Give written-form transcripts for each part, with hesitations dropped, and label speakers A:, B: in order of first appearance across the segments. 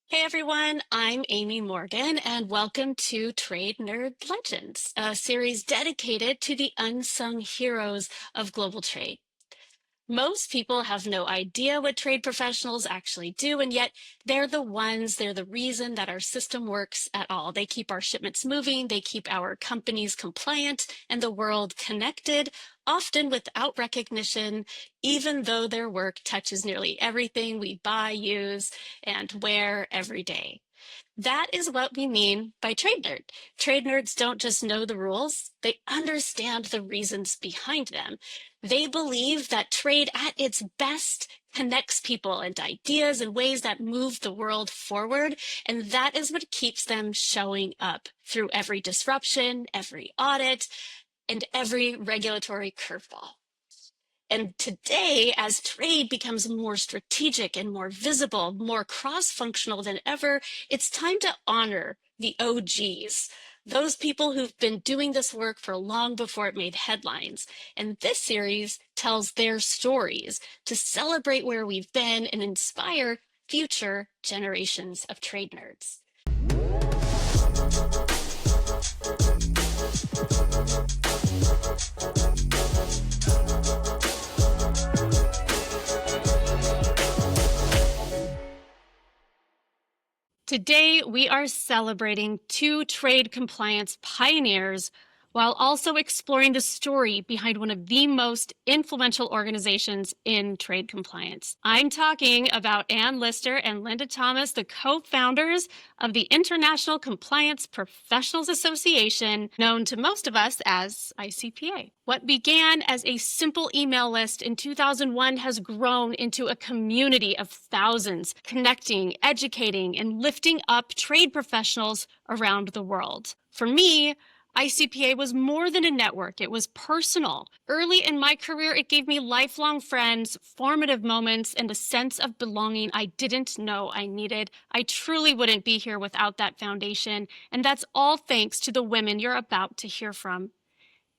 A: Hey everyone, I'm Amy Morgan, and welcome to Trade Nerd Legends, a series dedicated to the unsung heroes of global trade. Most people have no idea what trade professionals actually do, and yet they're the reason that our system works at all. They keep our shipments moving, they keep our companies compliant, and the world connected, often without recognition, even though their work touches nearly everything we buy, use, and wear every day. That is what we mean by trade nerd. Trade nerds don't just know the rules, they understand the reasons behind them. They believe that trade at its best connects people and ideas in ways that move the world forward. And that is what keeps them showing up through every disruption, every audit, and every regulatory curveball. And today, as trade becomes more strategic and more visible, more cross functional than ever, it's time to honor the OGs, those people who've been doing this work for long before it made headlines. And this series tells their stories to celebrate where we've been and inspire future generations of trade nerds. Today, we are celebrating two trade compliance pioneers while also exploring the story behind one of the most influential organizations in trade compliance. I'm talking about Ann Lister and Lynda Thomas, the co-founders of the International Compliance Professionals Association, known to most of us as ICPA. What began as a simple email list in 2001 has grown into a community of thousands, connecting, educating, and lifting up trade professionals around the world. For me, ICPA was more than a network. It was personal. Early in my career, it gave me lifelong friends, formative moments, and a sense of belonging I didn't know I needed. I truly wouldn't be here without that foundation, and that's all thanks to the women you're about to hear from.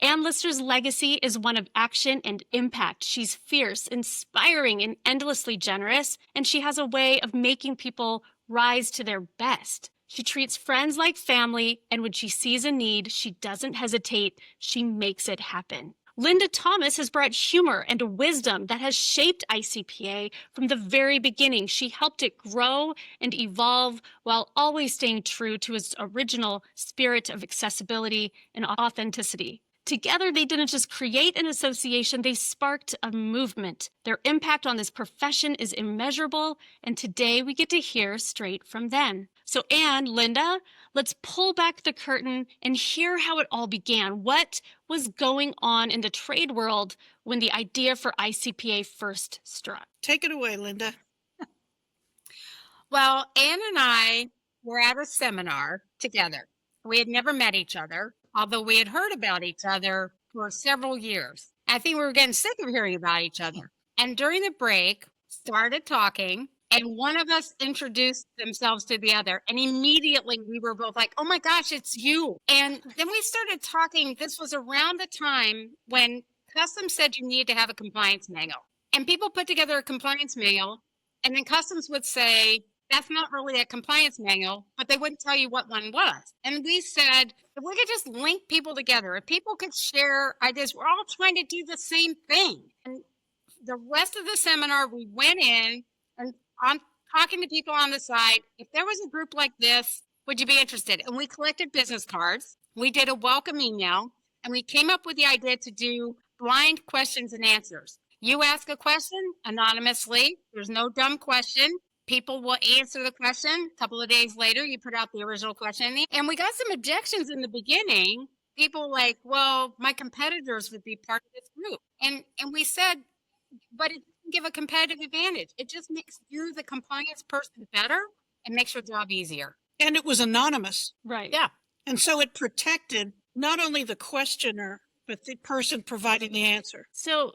A: Ann Lister's legacy is one of action and impact. She's fierce, inspiring, and endlessly generous, and she has a way of making people rise to their best. She treats friends like family, and when she sees a need, she doesn't hesitate. She makes it happen. Lynda Thomas has brought humor and wisdom that has shaped ICPA from the very beginning. She helped it grow and evolve while always staying true to its original spirit of accessibility and authenticity. Together, they didn't just create an association, they sparked a movement. Their impact on this profession is immeasurable, and today we get to hear straight from them. So Ann, Lynda, let's pull back the curtain and hear how it all began. What was going on in the trade world when the idea for ICPA first struck?
B: Take it away, Lynda.
C: Well, Ann and I were at a seminar together. We had never met each other, although we had heard about each other for several years. I think we were getting sick of hearing about each other. And during the break, started talking, and one of us introduced themselves to the other. And immediately we were both like, oh my gosh, it's you. And then we started talking. This was around the time when Customs said you needed to have a compliance manual. And people put together a compliance manual, and then Customs would say, that's not really a compliance manual, but they wouldn't tell you what one was. And we said, if we could just link people together, if people could share ideas, we're all trying to do the same thing. And the rest of the seminar, we went in and I'm talking to people on the side. If there was a group like this, would you be interested? And we collected business cards. We did a welcome email, and we came up with the idea to do blind questions and answers. You ask a question anonymously. There's no dumb question. People will answer the question. A couple of days later, you put out the original question. And we got some objections in the beginning. People like, well, my competitors would be part of this group. And we said, but it doesn't give a competitive advantage. It just makes you, the compliance person, better and makes your job easier.
B: And it was anonymous.
A: Right.
C: Yeah.
B: And so it protected not only the questioner, but the person providing the answer.
A: So,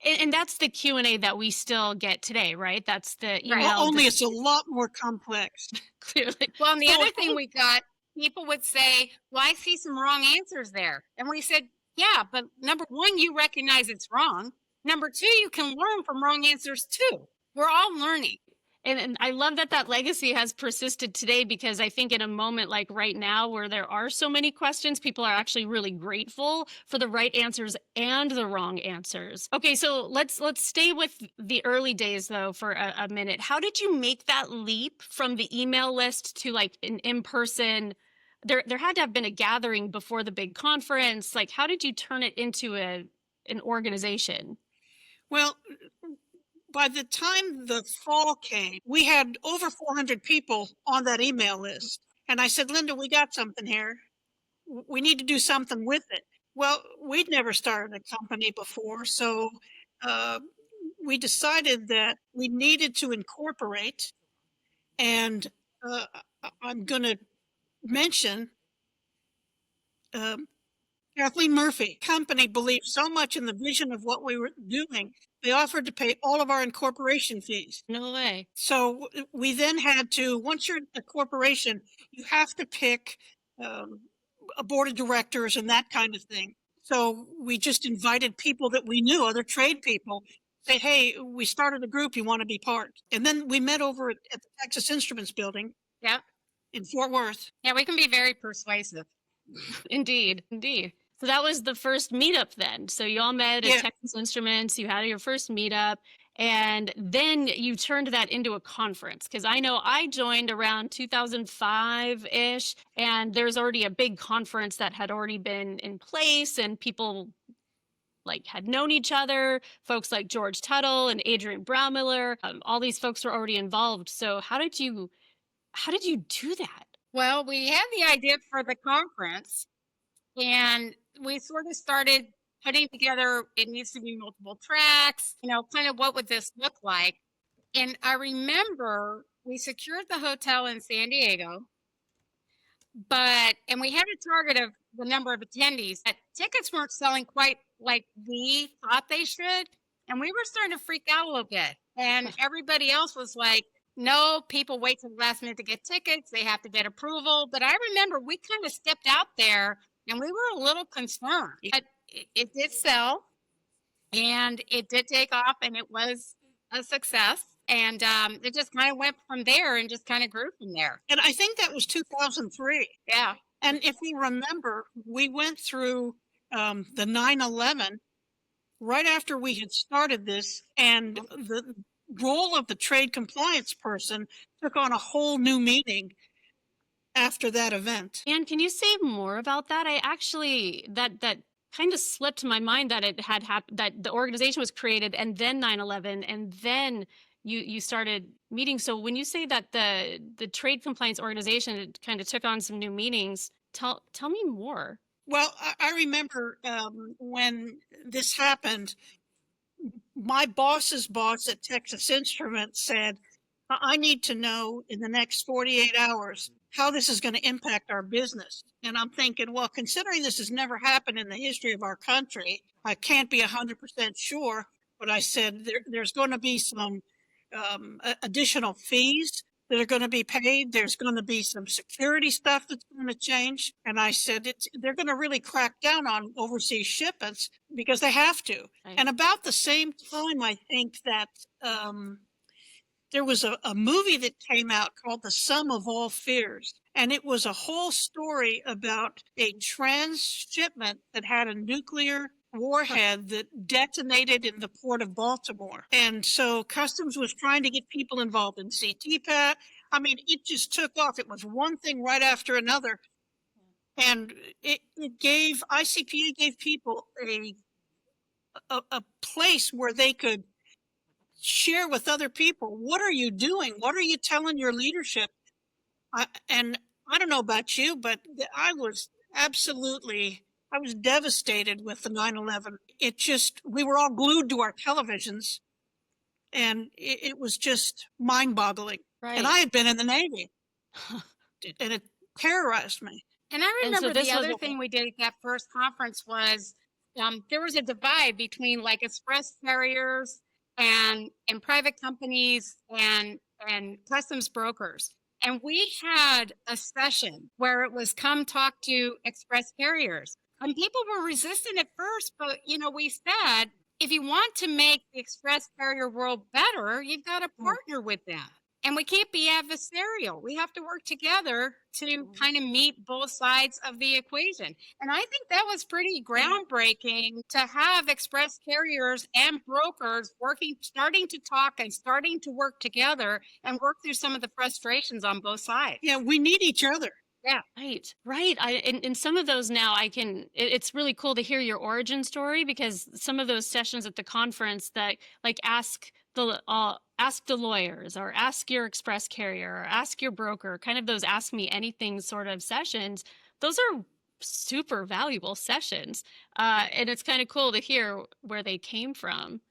A: and that's the Q&A that we still get today, right? That's the email.
B: Well, only it's a lot more complex.
A: Clearly.
C: Well, and the other thing we got, people would say, well, I see some wrong answers there. And we said, yeah, but number one, you recognize it's wrong. Number two, you can learn from wrong answers too. We're all learning.
A: And I love that that legacy has persisted today, because I think in a moment like right now where there are so many questions, people are actually really grateful for the right answers and the wrong answers. Okay, so let's stay with the early days though for a minute. How did you make that leap from the email list to like an in-person? There had to have been a gathering before the big conference. Like, how did you turn it into an organization?
B: Well, by the time the fall came, we had over 400 people on that email list. And I said, Lynda, we got something here. We need to do something with it. Well, we'd never started a company before, so we decided that we needed to incorporate. And I'm going to mention Kathleen Murphy. Company believed so much in the vision of what we were doing, they offered to pay all of our incorporation fees.
A: No way.
B: So we then had to, once you're a corporation, you have to pick a board of directors and that kind of thing. So we just invited people that we knew, other trade people, say, hey, we started a group, you want to be part. And then we met over at the Texas Instruments building.
C: Yep.
B: In Fort Worth.
C: Yeah, we can be very persuasive.
A: Indeed, indeed. So that was the first meetup then. So you all met at Texas Instruments, you had your first meetup, and then you turned that into a conference. Because I know I joined around 2005-ish, and there's already a big conference that had already been in place, and people like had known each other. Folks like George Tuttle and Adrian Braumiller, all these folks were already involved. So how did you do that?
C: Well, we had the idea for the conference, and we sort of started putting together, it needs to be multiple tracks, kind of what would this look like? And I remember we secured the hotel in San Diego, and we had a target of the number of attendees. But tickets weren't selling quite like we thought they should. And we were starting to freak out a little bit. And everybody else was like, no, people wait till the last minute to get tickets. They have to get approval. But I remember we kind of stepped out there and we were a little concerned. But it did sell and it did take off and it was a success. And it just kind of went from there and just kind of grew from there.
B: And I think that was 2003.
C: Yeah.
B: And if you remember, we went through the 9/11 right after we had started this, and the role of the trade compliance person took on a whole new meaning after that event.
A: And can you say more about that? I actually, that kind of slipped my mind that it had happened, that the organization was created and then 9/11 and then you started meeting. So when you say that the trade compliance organization kind of took on some new meanings, tell me more.
B: Well, I remember when this happened, my boss's boss at Texas Instruments said, I need to know in the next 48 hours how this is going to impact our business. And I'm thinking, well, considering this has never happened in the history of our country, I can't be 100% sure. But I said, there's going to be some additional fees that are going to be paid. There's going to be some security stuff that's going to change. And I said, they're going to really crack down on overseas shipments because they have to.
A: Right.
B: And about the same time, I think that there was a movie that came out called The Sum of All Fears. And it was a whole story about a transshipment that had a nuclear warhead that detonated in the port of Baltimore. And so Customs was trying to get people involved in CTPAT. I mean, it just took off. It was one thing right after another. And it gave, ICPA gave people a place where they could share with other people. What are you doing? What are you telling your leadership? And I don't know about you, but I was devastated with the 9/11. We were all glued to our televisions and it was just mind boggling.
A: Right.
B: And I had been in the Navy and it terrorized me.
C: And I remember
A: this
C: the
A: was
C: other thing we did at that first conference was there was a divide between like express carriers and private companies and customs brokers. And we had a session where it was come talk to express carriers. And people were resistant at first, but we said, if you want to make the express carrier world better, you've got to partner with them. And we can't be adversarial. We have to work together to kind of meet both sides of the equation. And I think that was pretty groundbreaking to have express carriers and brokers working, starting to talk and starting to work together and work through some of the frustrations on both sides.
B: Yeah, we need each other.
C: Yeah.
A: Right, right. In some of those now, it's really cool to hear your origin story, because some of those sessions at the conference that like ask the lawyers, or ask your express carrier, or ask your broker, kind of those ask me anything sort of sessions. Those are super valuable sessions, and it's kind of cool to hear where they came from.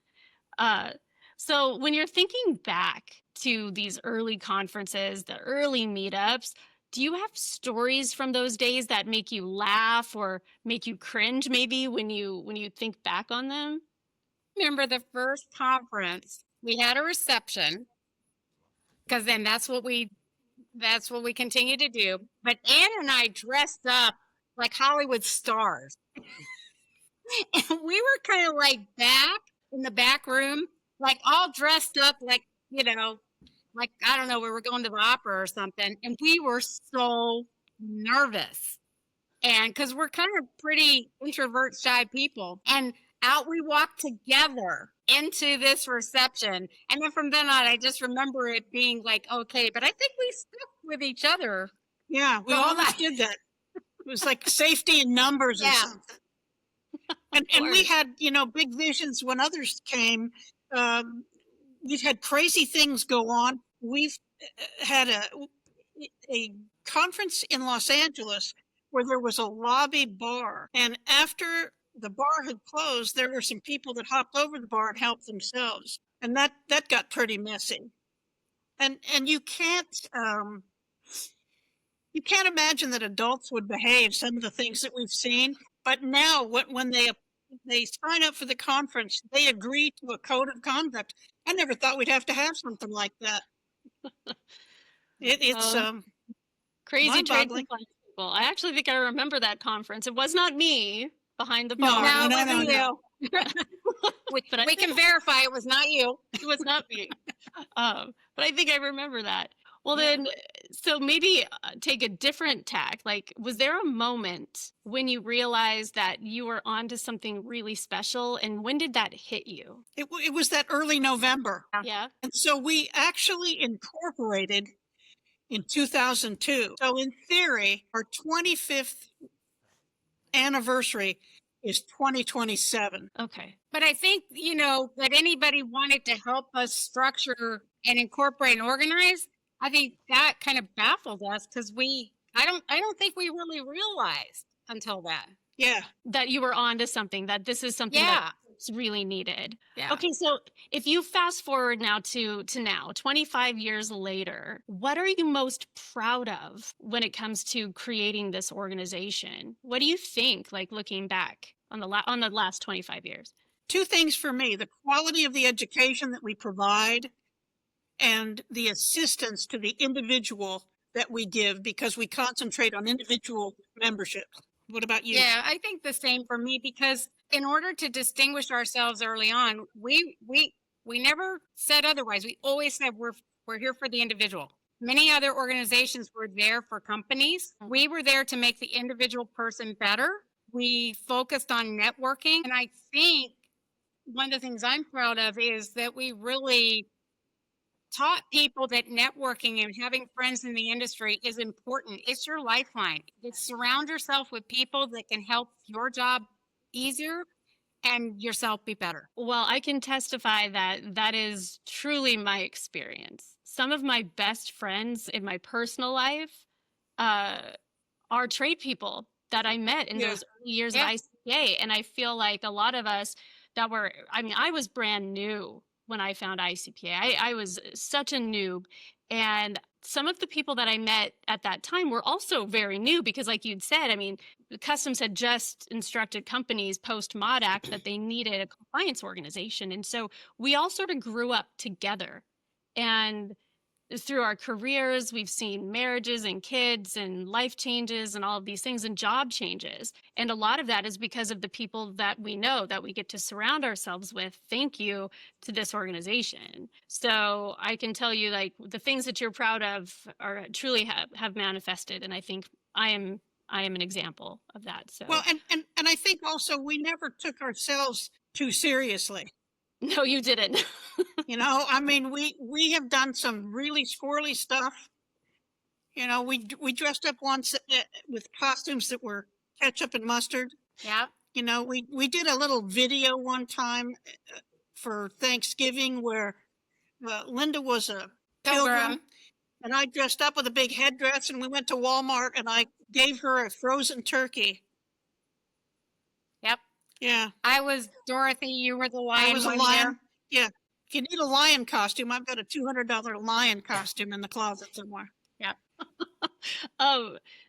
A: Uh, so when you're thinking back to these early conferences, the early meetups, do you have stories from those days that make you laugh or make you cringe maybe when you think back on them?
C: Remember the first conference, we had a reception because then that's what we continue to do. But Ann and I dressed up like Hollywood stars. And we were kind of like back in the back room, like all dressed up like, like I don't know, we were going to the opera or something. And we were so nervous. And because we're kind of pretty introvert, shy people. And out we walked together into this reception. And then from then on, I just remember it being like, okay, but I think we stuck with each other.
B: Yeah, we
C: Well,
B: always did that. It was like safety in numbers or
C: Yeah.
B: something. And we had, big visions when others came. We've had crazy things go on. We've had a conference in Los Angeles where there was a lobby bar. And after the bar had closed, there were some people that hopped over the bar and helped themselves. And that got pretty messy. And you can't imagine that adults would behave some of the things that we've seen. But now when they sign up for the conference, they agree to a code of conduct. I never thought we'd have to have something like that. It's
A: Crazy trade
B: mind-boggling.
A: compliance people. I actually think I remember that conference. It was not me behind the
B: No,
A: bar.
C: No,
B: no,
C: it wasn't
B: no.
C: you.
A: But I
C: We can verify it was not you.
A: It was not me. But I think I remember that. Well,
B: Yeah.
A: then, so maybe take a different tack. Like, was there a moment when you realized that you were onto something really special, and when did that hit you?
B: It was that early November.
A: Yeah.
B: And so we actually incorporated in 2002. So in theory, our 25th anniversary is 2027.
A: Okay.
C: But I think, that anybody wanted to help us structure and incorporate and organize, I think that kind of baffled us because I don't think we really realized until then.
B: Yeah.
A: That you were onto something, that this is something
C: Yeah.
A: that's really needed.
C: Yeah.
A: Okay, so if you fast forward now to now, 25 years later, what are you most proud of when it comes to creating this organization? What do you think, like looking back on the last 25 years?
B: Two things for me: the quality of the education that we provide and the assistance to the individual that we give, because we concentrate on individual membership. What about you?
C: Yeah, I think the same for me because in order to distinguish ourselves early on, we never said otherwise. We always said we're here for the individual. Many other organizations were there for companies. We were there to make the individual person better. We focused on networking. And I think one of the things I'm proud of is that we really taught people that networking and having friends in the industry is important. It's your lifeline. It's surround yourself with people that can help your job easier and yourself be better.
A: Well, I can testify that that is truly my experience. Some of my best friends in my personal life are trade people that I met in those early years
C: Yeah.
A: of ICPA. And I feel like a lot of us I was brand new when I found ICPA. I was such a noob. And some of the people that I met at that time were also very new because, like you'd said, Customs had just instructed companies post Mod Act that they needed a compliance organization. And so we all sort of grew up together. And through our careers, we've seen marriages and kids and life changes and all of these things and job changes. And a lot of that is because of the people that we know that we get to surround ourselves with. Thank you to this organization. So I can tell you, like, the things that you're proud of are truly have manifested. And I think I am an example of that. So
B: Well, and I think also we never took ourselves too seriously.
A: no, you didn't.
B: You know, I mean, we have done some really squirrely stuff. You know, we dressed up once with costumes that were ketchup and mustard.
C: Yeah.
B: You know, we did a little video one time for Thanksgiving where Lynda was a pilgrim, and I dressed up with a big headdress, and we went to Walmart, and I gave her a frozen turkey.
C: Yep.
B: Yeah,
C: I was Dorothy. You were the lion.
B: I was a
C: one
B: lion.
C: year.
B: Yeah, if you need a lion costume, I've got a $200 lion costume in the closet somewhere.
C: Yep.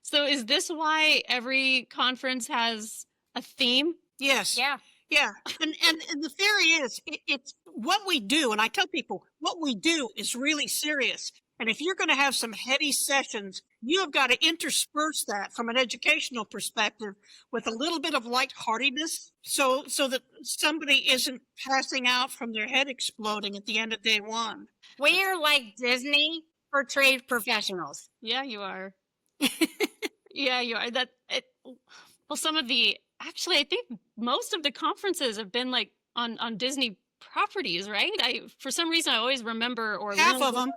A: So is this why every conference has a theme?
B: Yes.
C: Yeah.
B: Yeah. And the theory is it's what we do. And I tell people what we do is really serious. And if you're going to have some heady sessions, you have got to intersperse that from an educational perspective with a little bit of lightheartedness so that somebody isn't passing out from their head exploding at the end of day one.
C: We are like Disney for trade professionals.
A: Yeah, you are. Yeah, you are. Well, actually, I think most of the conferences have been like on Disney properties, right? For some reason, I always remember Orlando.
B: Half of them.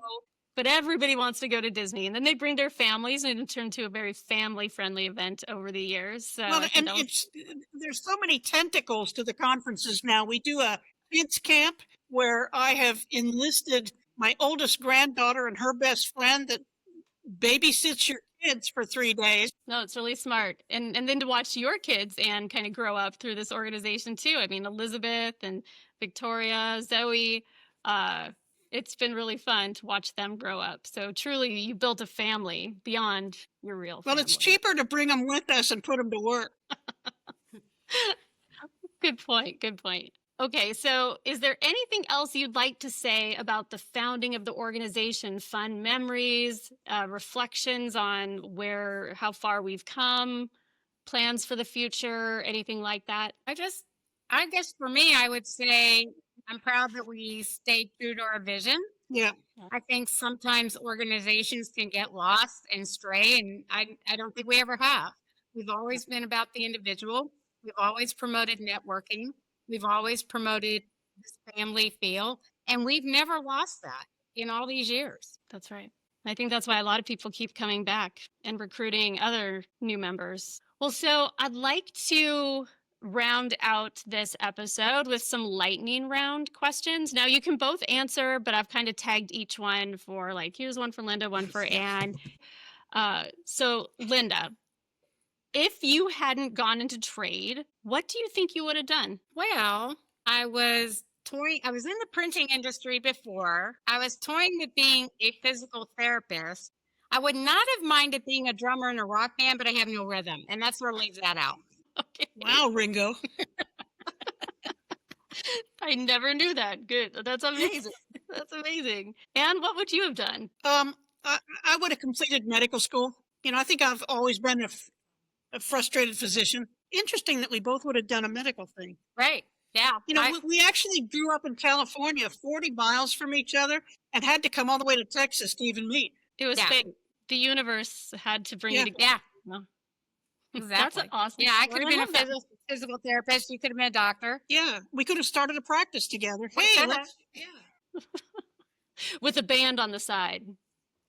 A: But everybody wants to go to Disney, and then they bring their families, and it turned into a very family-friendly event over the years. So
B: Well, and there's so many tentacles to the conferences now. We do a kids camp where I have enlisted my oldest granddaughter and her best friend that babysits your kids for 3 days.
A: No, it's really smart. And then to watch your kids and kind of grow up through this organization too. I mean, Elizabeth and Victoria, Zoe, it's been really fun to watch them grow up. So truly, you built a family beyond your real family.
B: Well, it's cheaper to bring them with us and put them to work.
A: Good point. Good point. Okay, so is there anything else you'd like to say about the founding of the organization? Fun memories, reflections on how far we've come, plans for the future, anything like that?
C: I guess for me, I would say I'm proud that we stayed true to our vision.
B: Yeah.
C: I think sometimes organizations can get lost and stray, and I don't think we ever have. We've always been about the individual. We've always promoted networking. We've always promoted this family feel, and we've never lost that in all these years.
A: That's right. I think that's why a lot of people keep coming back and recruiting other new members. Well, so I'd like to round out this episode with some lightning round questions. Now you can both answer, but I've kind of tagged each one for here's one for Lynda, one for Anne. So Lynda, if you hadn't gone into trade, what do you think you would have done?
C: Well, I was in the printing industry before. I was toying with being a physical therapist. I would not have minded being a drummer in a rock band, but I have no rhythm, and that sort of leaves that out.
A: Okay.
B: Wow, Ringo.
A: I never knew that. Good. That's amazing. That's amazing. And what would you have done?
B: I would have completed medical school. You know, I think I've always been a frustrated physician. Interesting that we both would have done a medical thing.
C: Right. Yeah.
B: You know, we actually grew up in California, 40 miles from each other, and had to come all the way to Texas to even meet.
A: It was fate. The universe had to bring you together.
C: Yeah.
A: Well,
C: Exactly.
A: that's an awesome
C: Yeah, I
A: story.
C: could have been
A: love
C: a physical therapist. You could have been a doctor.
B: Yeah, we could have started a practice together. Hey,
C: Exactly.
B: let's,
A: with a band on the side.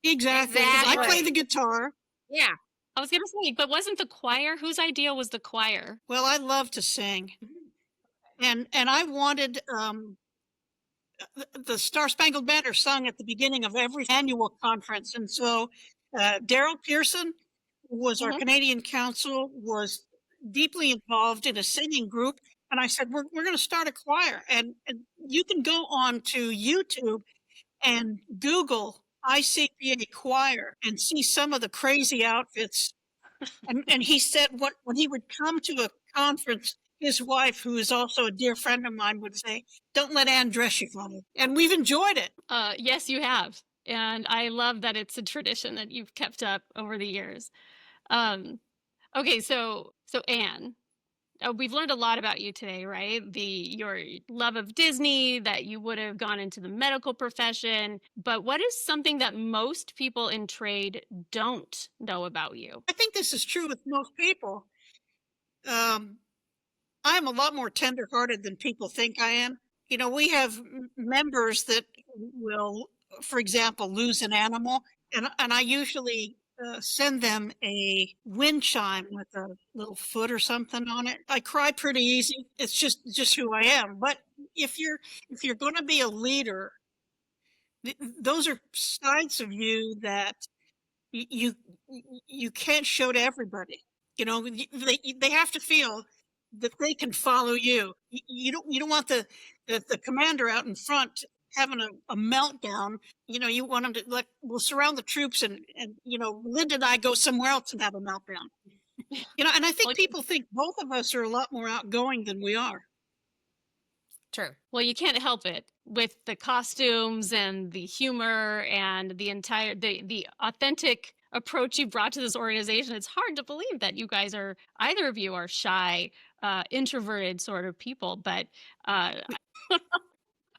B: exactly. I play the guitar.
C: Yeah.
A: I was going to say, but wasn't the choir? Whose idea was the choir?
B: Well, I love to sing, and I wanted the Star Spangled Banner sung at the beginning of every annual conference, and so Daryl Pearson, who was our Canadian counsel, was deeply involved in a singing group, and I said, we're going to start a choir, and you can go on to YouTube and Google ICPA choir and see some of the crazy outfits. And he said when he would come to a conference, his wife, who is also a dear friend of mine, would say, "Don't let Ann dress you funny." And we've enjoyed it.
A: Yes, you have. And I love that it's a tradition that you've kept up over the years. Um, okay, so Anne, we've learned a lot about you today, right? Your love of Disney, that you would have gone into the medical profession. But what is something that most people in trade don't know about you?
B: I think this is true with most people. I'm a lot more tender-hearted than people think I am. You know, we have members that will, for example, lose an animal, and I usually send them a wind chime with a little foot or something on it. I cry pretty easy. It's just who I am. But if you're going to be a leader, those are sides of you that you you can't show to everybody. You know, they have to feel that they can follow you. You don't want the commander out in front having a meltdown. You know, you want them to, like, we'll surround the troops and you know, Lynda and I go somewhere else and have a meltdown. You know, and I think people think both of us are a lot more outgoing than we are.
C: True.
A: Well, you can't help it with the costumes and the humor and the authentic approach you brought to this organization. It's hard to believe that you guys are, either of you are shy, introverted sort of people. But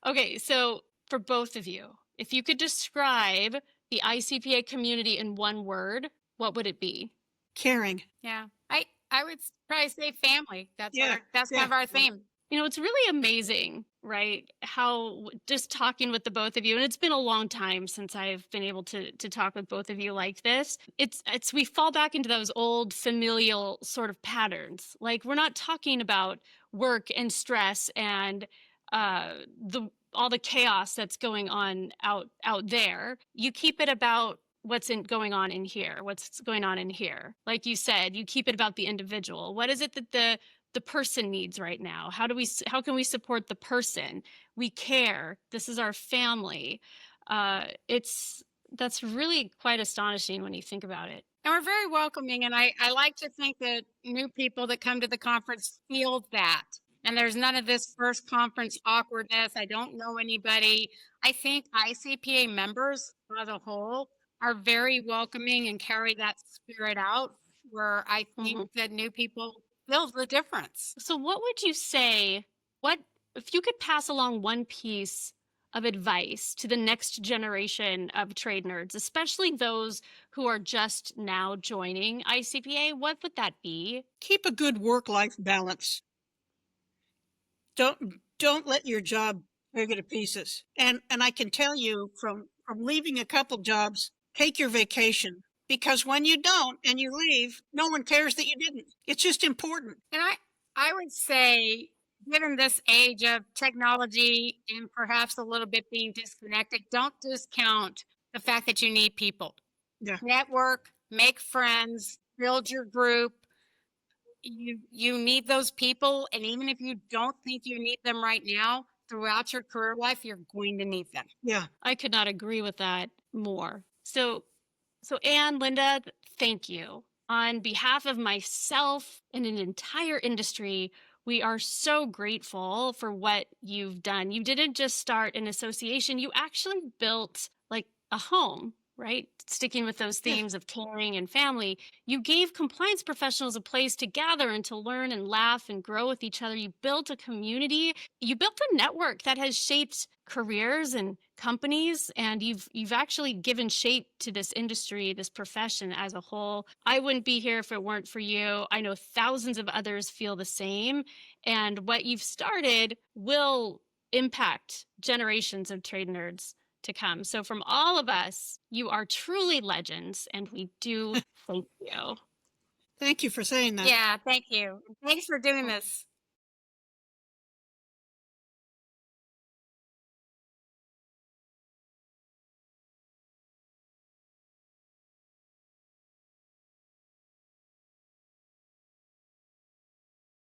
A: okay, so for both of you, if you could describe the ICPA community in one word, what would it be?
B: Caring.
C: Yeah. I would probably say family. That's
B: Yeah,
C: that's kind of
B: yeah.
C: our theme.
A: You know, it's really amazing, right? How just talking with the both of you, and it's been a long time since I've been able to talk with both of you like this. It's we fall back into those old familial sort of patterns. Like, we're not talking about work and stress and the all the chaos that's going on out there. You keep it about what's going on in here, what's going on in here. Like you said, you keep it about the individual. What is it that the person needs right now? How can we support the person? We care. This is our family. That's really quite astonishing when you think about it.
C: And we're very welcoming. And I like to think that new people that come to the conference feel that. And there's none of this first conference awkwardness. I don't know anybody. I think ICPA members as a whole are very welcoming and carry that spirit out, where I think that new people feel the difference.
A: So what would you say, what if you could pass along one piece of advice to the next generation of trade nerds, especially those who are just now joining ICPA, what would that be?
B: Keep a good work-life balance. Don't let your job tear you to pieces. And I can tell you from leaving a couple jobs, take your vacation, because when you don't and you leave, no one cares that you didn't. It's just important.
C: And I would say, given this age of technology and perhaps a little bit being disconnected, don't discount the fact that you need people.
B: Yeah.
C: Network, make friends, build your group. You need those people. And even if you don't think you need them right now, throughout your career life, you're going to need them.
B: Yeah.
A: I could not agree with that more. So Anne, Lynda, thank you. On behalf of myself and an entire industry, we are so grateful for what you've done. You didn't just start an association, you actually built like a home, right? Sticking with those themes of caring and family. You gave compliance professionals a place to gather and to learn and laugh and grow with each other. You built a community. You built a network that has shaped careers and companies, and you've actually given shape to this industry, this profession as a whole. I wouldn't be here if it weren't for you. I know thousands of others feel the same, and what you've started will impact generations of trade nerds to come. So from all of us, you are truly legends, and we do thank you.
B: Thank you for saying that.
C: Yeah, thank you. Thanks for doing this.